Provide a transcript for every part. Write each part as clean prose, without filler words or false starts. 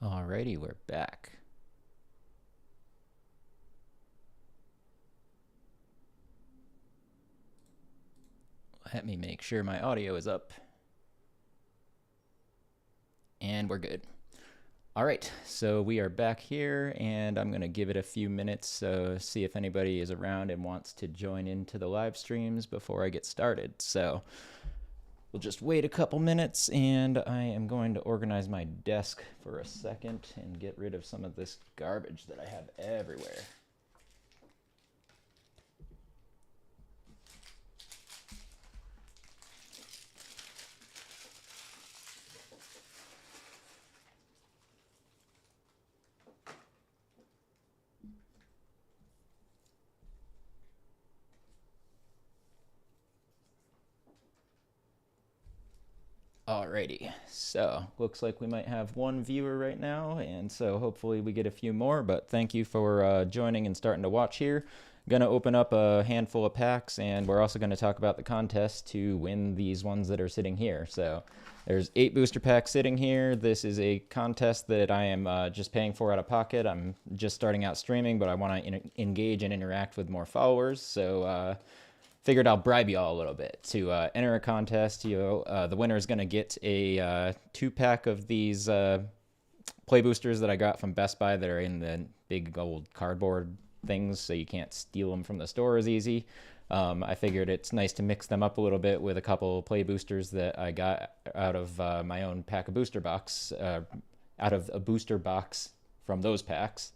Alrighty, we're back. Let me make sure my audio is up. And we're good. All right, so we are back here, and I'm going to give it a few minutes, see if anybody is around and wants to join into the live streams before I get started. So we'll just wait a couple minutes, and I am going to organize my desk for a second and get rid of some of this garbage that I have everywhere. Alrighty, so looks like we might have one viewer right now, and so hopefully we get a few more, but thank you for joining and starting to watch here. Gonna open up a handful of packs, and we're also gonna talk about the contest to win these ones that are sitting here. So there's 8 booster packs sitting here. This is a contest that I am just paying for out of pocket. I'm just starting out streaming, but I wanna engage and interact with more followers, so figured I'll bribe you all a little bit to enter a contest. The winner is going to get a 2-pack of these play boosters that I got from Best Buy that are in the big old cardboard things, so you can't steal them from the store as easy. I figured it's nice to mix them up a little bit with a couple play boosters that I got out of my own pack of booster box, out of a booster box from those packs.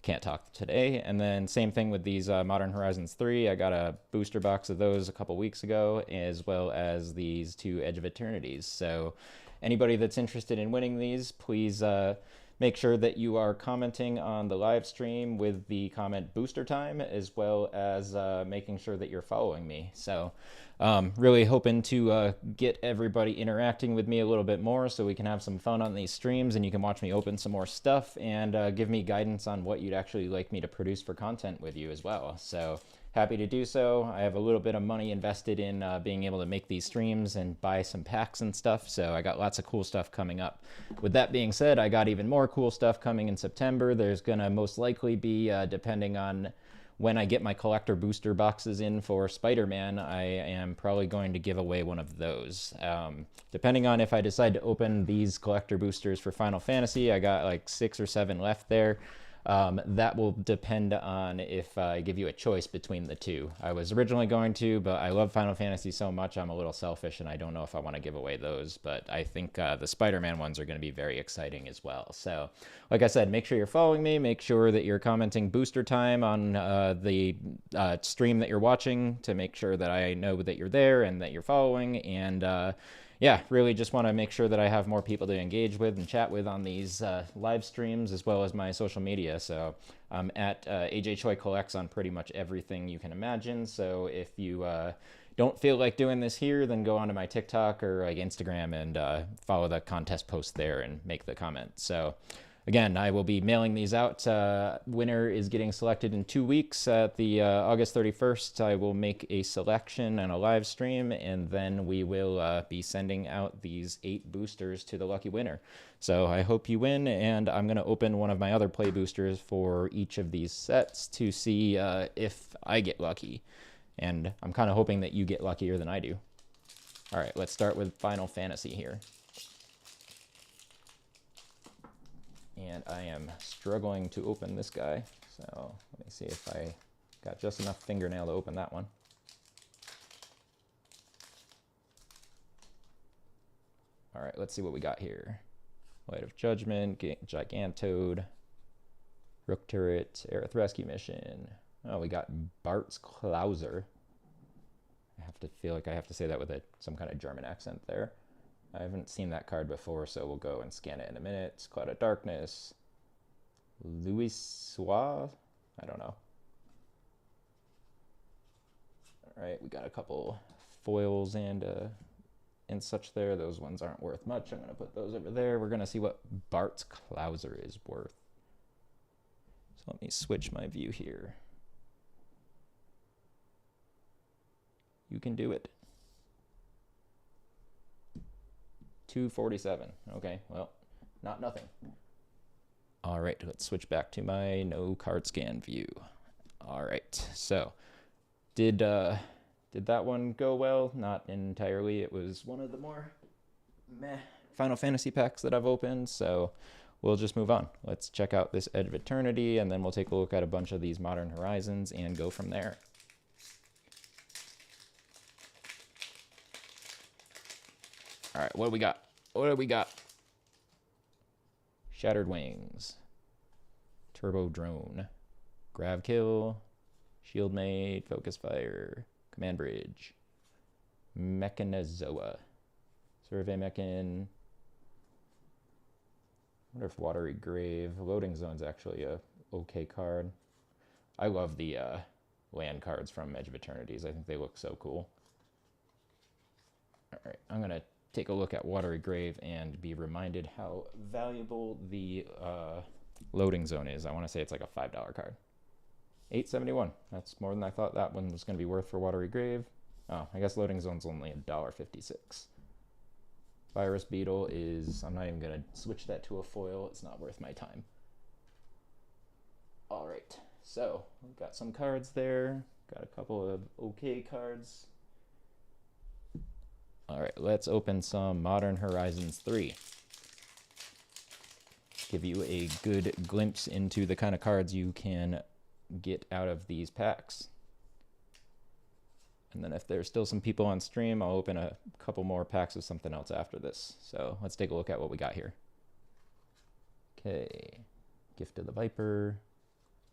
Can't talk today. And then same thing with these Modern Horizons 3. I got a booster box of those a couple weeks ago, as well as these 2 Edge of Eternities. So anybody that's interested in winning these, please make sure that you are commenting on the live stream with the comment booster time, as well as making sure that you're following me. So really hoping to get everybody interacting with me a little bit more so we can have some fun on these streams, and you can watch me open some more stuff and give me guidance on what you'd actually like me to produce for content with you as well. So happy to do so. I have a little bit of money invested in being able to make these streams and buy some packs and stuff, so I got lots of cool stuff coming up. With that being said, I got even more cool stuff coming in September. There's gonna most likely be, depending on when I get my collector booster boxes in for Spider-Man, I am probably going to give away one of those. Depending on if I decide to open these collector boosters for Final Fantasy, I got like 6 or 7 left there. That will depend on if I give you a choice between the 2. I was originally going to, but I love Final Fantasy so much, I'm a little selfish, and I don't know if I want to give away those. But I think the Spider-Man ones are going to be very exciting as well. So, like I said, make sure you're following me. Make sure that you're commenting booster time on the stream that you're watching to make sure that I know that you're there and that you're following. And yeah, really just want to make sure that I have more people to engage with and chat with on these live streams, as well as my social media. So I'm at AJ Choi Collects on pretty much everything you can imagine. So if you don't feel like doing this here, then go onto my TikTok or like Instagram and follow the contest post there and make the comment. So again, I will be mailing these out. Winner is getting selected in 2 weeks. At the August 31st, I will make a selection and a live stream, and then we will be sending out these 8 boosters to the lucky winner. So I hope you win, and I'm going to open one of my other play boosters for each of these sets to see if I get lucky. And I'm kind of hoping that you get luckier than I do. All right, let's start with Final Fantasy here. And I am struggling to open this guy. So let me see if I got just enough fingernail to open that one. All right, let's see what we got here. Light of Judgment, Gigantode, Rook Turret, Aerith Rescue Mission. Oh, we got Bart's Klauser. I have to feel like I have to say that with some kind of German accent there. I haven't seen that card before, so we'll go and scan it in a minute. Cloud of Darkness. Louis Soir? I don't know. Alright, we got a couple foils and such there. Those ones aren't worth much. I'm going to put those over there. We're going to see what Bart's Klauser is worth. So let me switch my view here. You can do it. 247. Okay, well, not nothing. All right, let's switch back to my no card scan view. All right, so did that one go well? Not entirely. It was one of the more meh Final Fantasy packs that I've opened, so we'll just move on. Let's check out this Edge of Eternity, and then we'll take a look at a bunch of these Modern Horizons and go from there. All right, what do we got? What do we got? Shattered Wings, Turbo Drone, Grav Kill, Shield Maid, Focus Fire, Command Bridge, Mechanizoa, Survey Mechan. I wonder if Watery Grave. Loading Zone's actually a okay card. I love the land cards from Edge of Eternities. I think they look so cool. All right, I'm going to take a look at Watery Grave and be reminded how valuable the Loading Zone is. I want to say it's like a $5 card. $8.71. That's more than I thought that one was going to be worth for Watery Grave. Oh, I guess Loading Zone's only $1.56. Virus Beetle is, I'm not even going to switch that to a foil. It's not worth my time. All right, so we've got some cards there. Got a couple of okay cards. All right, let's open some Modern Horizons 3. Give you a good glimpse into the kind of cards you can get out of these packs. And then if there's still some people on stream, I'll open a couple more packs of something else after this. So let's take a look at what we got here. Okay, Gift of the Viper,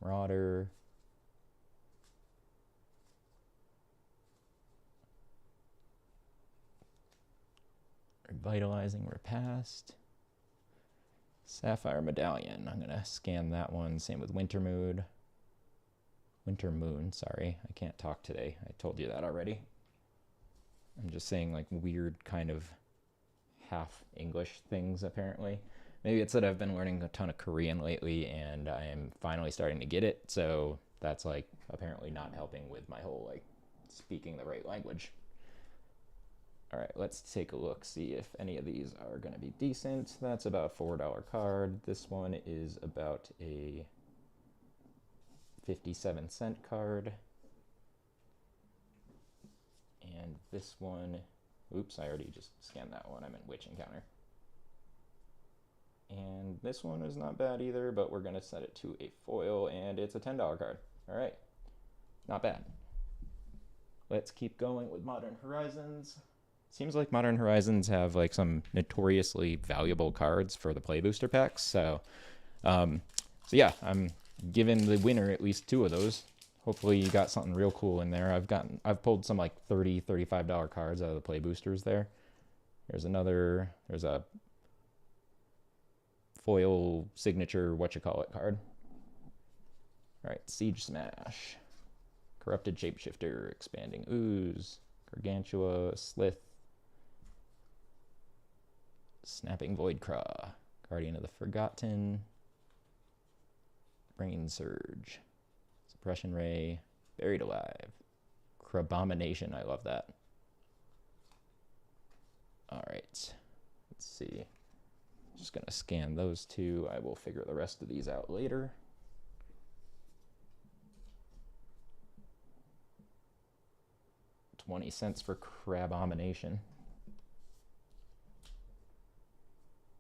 Marauder, Revitalizing Repast, Sapphire Medallion. I'm gonna scan that one. Same with Winter Moon, sorry. I can't talk today. I told you that already. I'm just saying like weird kind of half English things apparently. Maybe it's that I've been learning a ton of Korean lately and I am finally starting to get it. So that's like apparently not helping with my whole like speaking the right language. All right, let's take a look, see if any of these are going to be decent. That's about a $4 card. This one is about a 57-cent card. And this one, oops, I already just scanned that one. I'm in Witch Encounter. And this one is not bad either, but we're going to set it to a foil, and it's a $10 card. All right, not bad. Let's keep going with Modern Horizons. Seems like Modern Horizons have like some notoriously valuable cards for the play booster packs. So yeah, I'm giving the winner at least 2 of those. Hopefully you got something real cool in there. I've pulled some like $30, $35 cards out of the play boosters there. There's a foil signature whatchamacallit card. All right, Siege Smash, Corrupted Shapeshifter, Expanding Ooze, Gargantua, Slith, Snapping Voidcraw, Guardian of the Forgotten, Brain Surge, Suppression Ray, Buried Alive, Crabomination, I love that. All right, let's see. Just gonna scan those 2. I will figure the rest of these out later. $0.20 for Crabomination.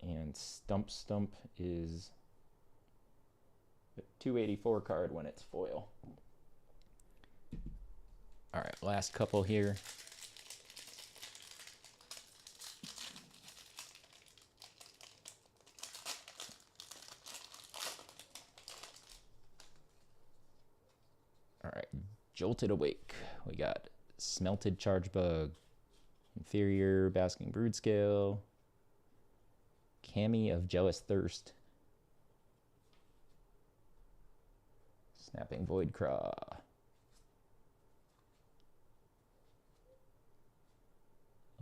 And Stump is a $2.84 card when it's foil. All right, last couple here. All right, Jolted Awake. We got Smelted Charge Bug, Inferior Basking Broodscale, Cami of Jealous Thirst, Snapping Voidcraw,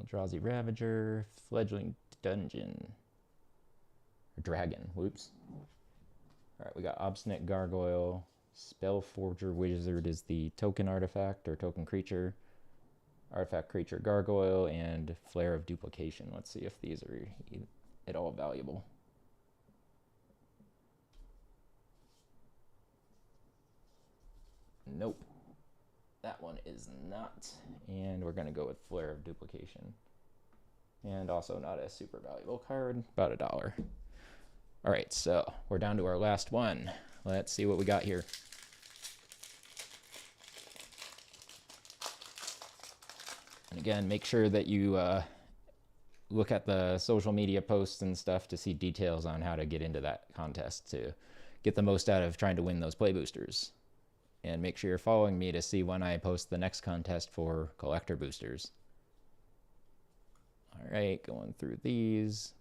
Eldrazi Ravager, Fledgling Dungeon, or Dragon, whoops. All right, we got Obstinate Gargoyle, Spellforger Wizard is the token artifact or token creature, artifact creature Gargoyle, and Flare of Duplication. Let's see if these are at all valuable. Nope. That one is not. And we're going to go with Flare of Duplication. And also not a super valuable card, about $1. All right, so we're down to our last one. Let's see what we got here. And again, make sure that you look at the social media posts and stuff to see details on how to get into that contest to get the most out of trying to win those play boosters. And make sure you're following me to see when I post the next contest for collector boosters. All right, going through these.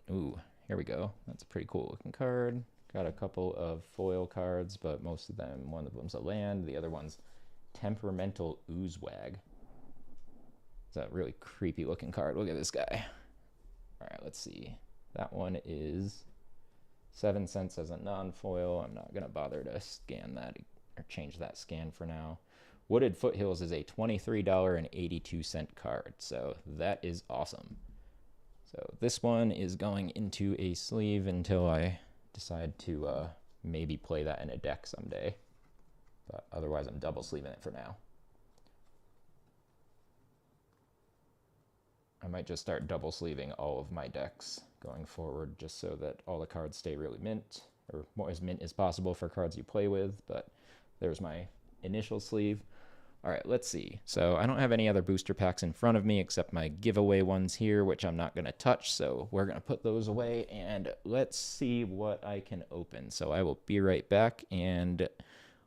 Ooh, here we go. That's a pretty cool looking card. Got a couple of foil cards, but most of them, one of them's a land, the other one's Temperamental Oozewag. It's a really creepy looking card. Look at this guy. All right, let's see. That one is 7 cents as a non-foil. I'm not gonna bother to scan that or change that scan for now. Wooded Foothills is a $23.82 card, so that is awesome. So this one is going into a sleeve until I decide to maybe play that in a deck someday. But otherwise, I'm double sleeving it for now. I might just start double sleeving all of my decks going forward just so that all the cards stay really mint, or more as mint as possible for cards you play with. But there's my initial sleeve. All right, let's see. So I don't have any other booster packs in front of me except my giveaway ones here, which I'm not going to touch. So we're going to put those away and let's see what I can open. So I will be right back and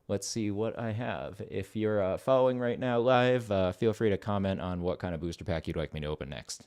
let's see what I have. If you're following right now live, feel free to comment on what kind of booster pack you'd like me to open next.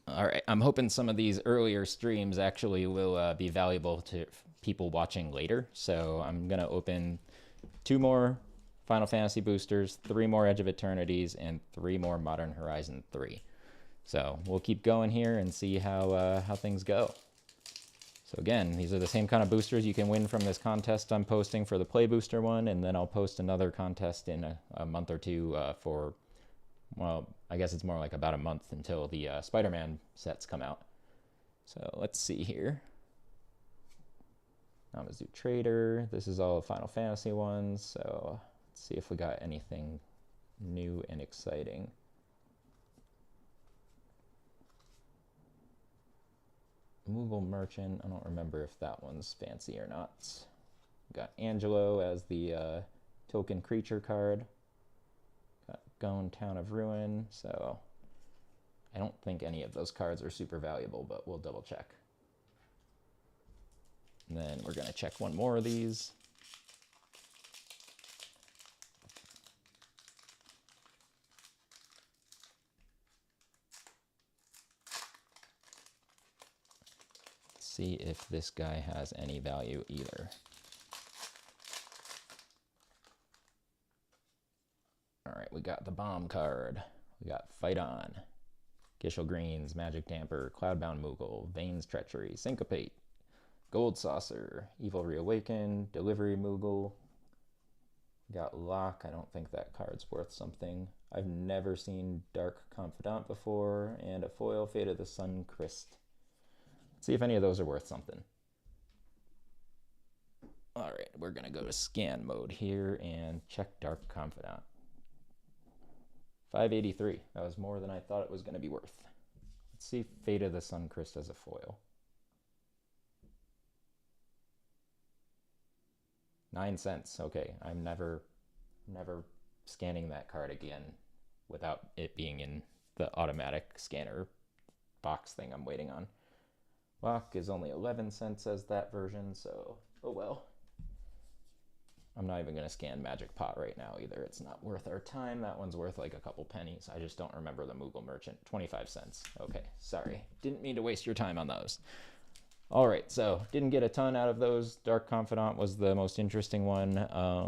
All right, I'm hoping some of these earlier streams actually will be valuable to people watching later. So I'm going to open 2 more Final Fantasy boosters, 3 more Edge of Eternities, and 3 more Modern Horizon 3. So we'll keep going here and see how things go. So again, these are the same kind of boosters you can win from this contest I'm posting for the Play Booster one, and then I'll post another contest in a month or two for, well, I guess it's more like about a month until the Spider-Man sets come out. So let's see here. Namazu Trader. This is all Final Fantasy ones, so let's see if we got anything new and exciting. Moogle Merchant, I don't remember if that one's fancy or not. We got Angelo as the token creature card. Got Gone Town of Ruin, so I don't think any of those cards are super valuable, but we'll double check. And then we're going to check one more of these. See if this guy has any value either. All right, we got the bomb card. We got Fight On, Gishel Greens, Magic Damper, Cloudbound Moogle, Vane's Treachery, Syncopate, Gold Saucer, Evil Reawaken, Delivery Moogle. We got Lock. I don't think that card's worth something. I've never seen Dark Confidant before, and a foil Fate of the Sun Christ. See if any of those are worth something. All right, we're gonna go to scan mode here and check Dark Confidant. 583. That was more than I thought it was gonna be worth. Let's see Fate of the Sun Christ as a foil. 9 cents. Okay, I'm never scanning that card again without it being in the automatic scanner box thing I'm waiting on. Lock is only 11 cents as that version, so oh well. I'm not even going to scan Magic Pot right now either. It's not worth our time. That one's worth like a couple pennies. I just don't remember the Moogle Merchant. 25 cents. Okay, sorry. Didn't mean to waste your time on those. All right, so didn't get a ton out of those. Dark Confidant was the most interesting one.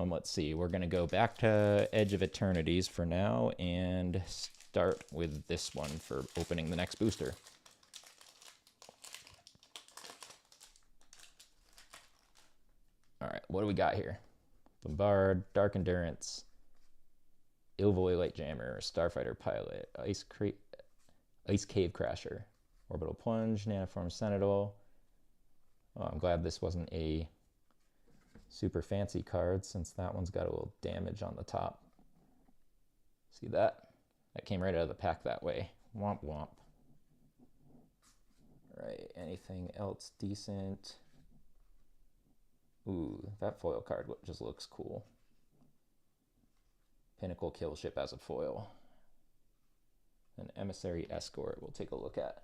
Let's see, we're gonna go back to Edge of Eternities for now and start with this one for opening the next booster. All right, what do we got here? Bombard, Dark Endurance, Ilvoy Light Jammer, Starfighter Pilot, Ice Cave Crasher, Orbital Plunge, Nanoform Sentinel. Oh, I'm glad this wasn't a super fancy card since that one's got a little damage on the top. See that? That came right out of the pack that way. Womp womp. All right, anything else decent? Ooh, that foil card just looks cool. Pinnacle Kill Ship as a foil. An Emissary Escort we'll take a look at.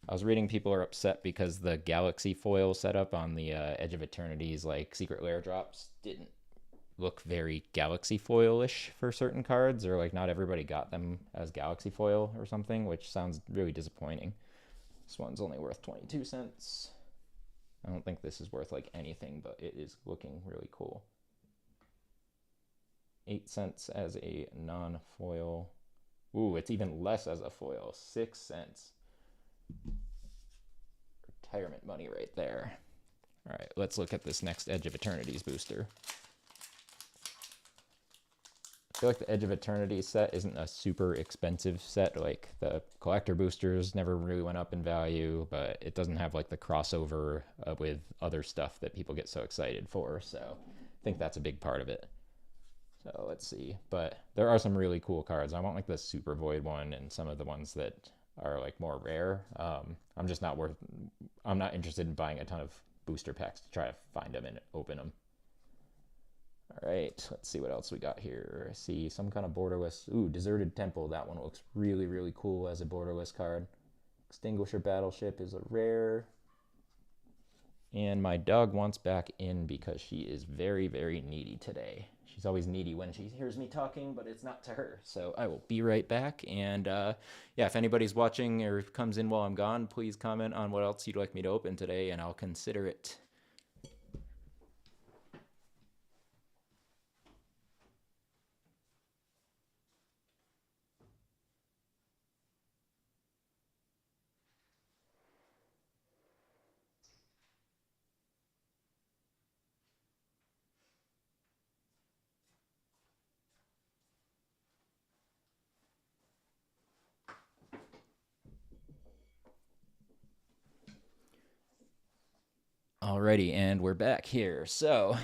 I was reading people are upset because the Galaxy foil setup on the Edge of Eternities, like Secret Lair drops, didn't look very Galaxy foil-ish for certain cards, or like not everybody got them as Galaxy foil or something, which sounds really disappointing. This one's only worth 22 cents. I don't think this is worth like anything, but it is looking really cool. 8 cents as a non-foil. Ooh, it's even less as a foil. 6 cents. Retirement money right there. All right, let's look at this next Edge of Eternities booster. I feel like the Edge of Eternity set isn't a super expensive set. Like the collector boosters never really went up in value, but it doesn't have like the crossover with other stuff that people get so excited for. So I think that's a big part of it. So let's see. But there are some really cool cards. I want like the Super Void one and some of the ones that are like more rare. I'm not interested in buying a ton of booster packs to try to find them and open them. All right, let's see what else we got here. I see some kind of borderless. Ooh, Deserted Temple. That one looks really, really cool as a borderless card. Extinguisher Battleship is a rare. And my dog wants back in because she is very, very needy today. She's always needy when she hears me talking, but it's not to her. So I will be right back. And yeah, if anybody's watching or comes in while I'm gone, please comment on what else you'd like me to open today, and I'll consider it. Alrighty, and we're back here. So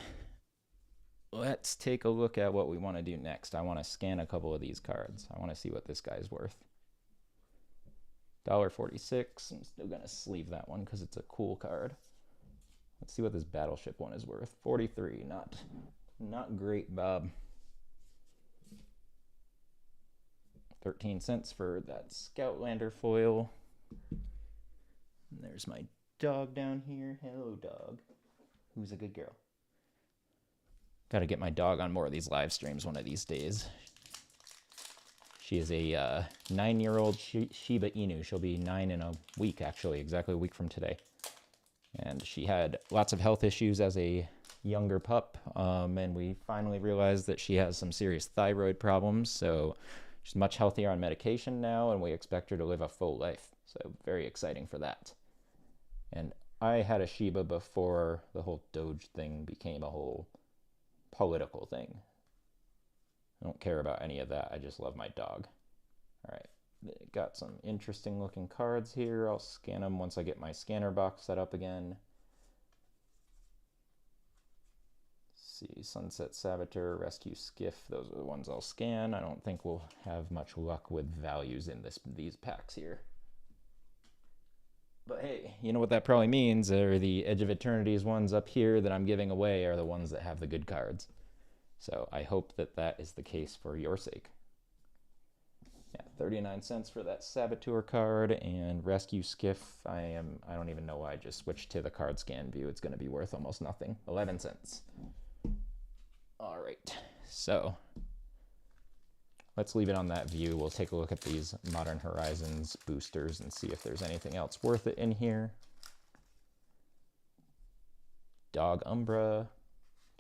let's take a look at what we want to do next. I want to scan a couple of these cards. I want to see what this guy's worth. $1.46. I'm still gonna sleeve that one because it's a cool card. Let's see what this Battleship one is worth. 43. Not great, Bob. 13 cents for that Scoutlander foil. And there's my dog down here. Hello, dog. Who's a good girl? Got to get my dog on more of these live streams one of these days. She is a 9-year-old Shiba Inu. She'll be 9 in a week, actually, exactly a week from today. And she had lots of health issues as a younger pup, and we finally realized that she has some serious thyroid problems, so she's much healthier on medication now, and we expect her to live a full life. So very exciting for that. And I had a Shiba before the whole Doge thing became a whole political thing. I don't care about any of that. I just love my dog. All right, got some interesting looking cards here. I'll scan them once I get my scanner box set up again. Let's see, Sunset Saboteur, Rescue Skiff. Those are the ones I'll scan. I don't think we'll have much luck with values in these packs here. But hey, you know what that probably means are the Edge of Eternities ones up here that I'm giving away are the ones that have the good cards. So I hope that that is the case for your sake. Yeah, 39 cents for that Saboteur card, and Rescue Skiff, I don't even know why I just switched to the card scan view. It's going to be worth almost nothing. 11 cents. All right, so let's leave it on that view. We'll take a look at these Modern Horizons boosters and see if there's anything else worth it in here. Dog Umbra,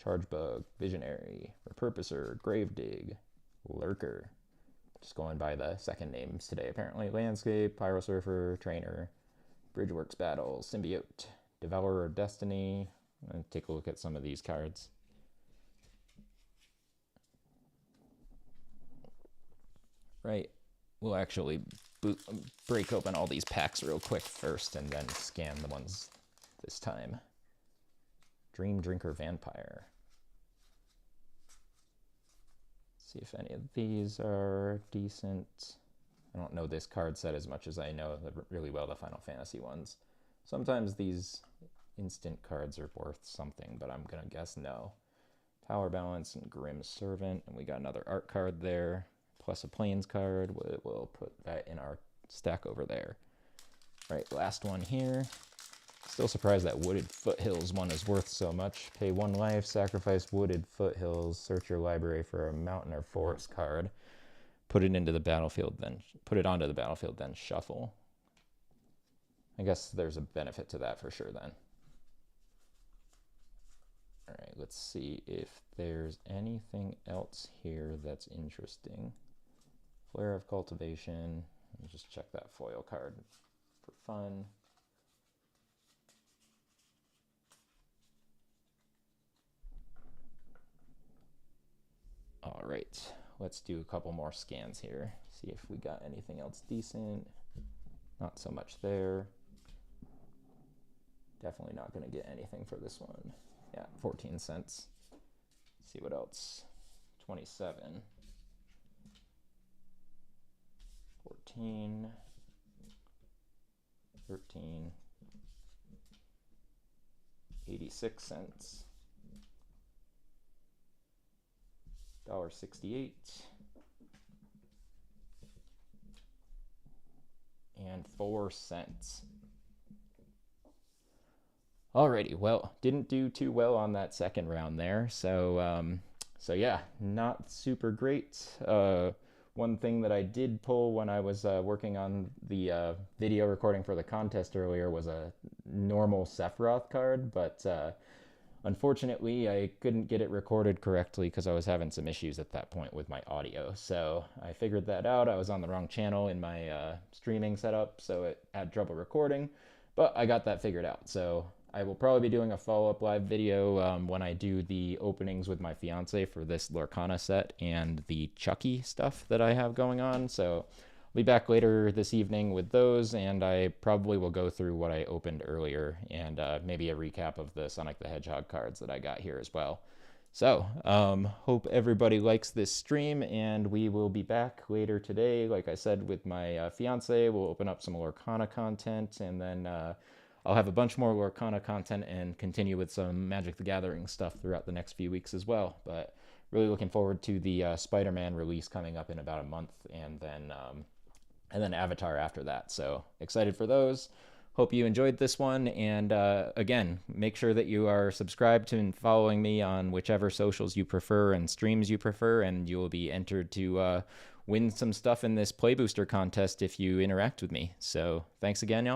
Chargebug, Visionary, Repurposer, Gravedig, Lurker. Just going by the second names today, apparently. Landscape, Pyrosurfer, Trainer, Bridgeworks Battle, Symbiote, Devourer of Destiny. Let's take a look at some of these cards. Right, we'll actually break open all these packs real quick first and then scan the ones this time. Dream Drinker Vampire. See if any of these are decent. I don't know this card set as much as I know really well the Final Fantasy ones. Sometimes these instant cards are worth something, but I'm gonna guess no. Power Balance and Grim Servant, and we got another art card there, plus a Plains card. We'll put that in our stack over there. Right, last one here. Still surprised that Wooded Foothills one is worth so much. Pay 1 life, sacrifice Wooded Foothills, search your library for a mountain or forest card, put it into the battlefield, then put it onto the battlefield, then shuffle. I guess there's a benefit to that for sure then. All right, let's see if there's anything else here that's interesting. Flare of Cultivation. Let me just check that foil card for fun. All right, let's do a couple more scans here. See if we got anything else decent. Not so much there. Definitely not gonna get anything for this one. Yeah, 14 cents. Let's see what else. 27. 14. 13. 86 cents. $1.68. And 4 cents. Alrighty, well, didn't do too well on that second round there, so yeah, not super great. One thing that I did pull when I was working on the video recording for the contest earlier was a normal Sephiroth card, but unfortunately I couldn't get it recorded correctly because I was having some issues at that point with my audio. So I figured that out. I was on the wrong channel in my streaming setup, so it had trouble recording, but I got that figured out. So I will probably be doing a follow-up live video when I do the openings with my fiance for this Lorcana set and the Chucky stuff that I have going on. So I'll be back later this evening with those, and I probably will go through what I opened earlier and maybe a recap of the Sonic the Hedgehog cards that I got here as well. So hope everybody likes this stream, and we will be back later today, like I said, with my fiance. We'll open up some Lorcana content, and then I'll have a bunch more Lorcana content and continue with some Magic the Gathering stuff throughout the next few weeks as well. But really looking forward to the Spider-Man release coming up in about a month, and then Avatar after that. So excited for those. Hope you enjoyed this one, and again, make sure that you are subscribed to and following me on whichever socials you prefer and streams you prefer, and you will be entered to win some stuff in this Play Booster contest if you interact with me. So thanks again, y'all.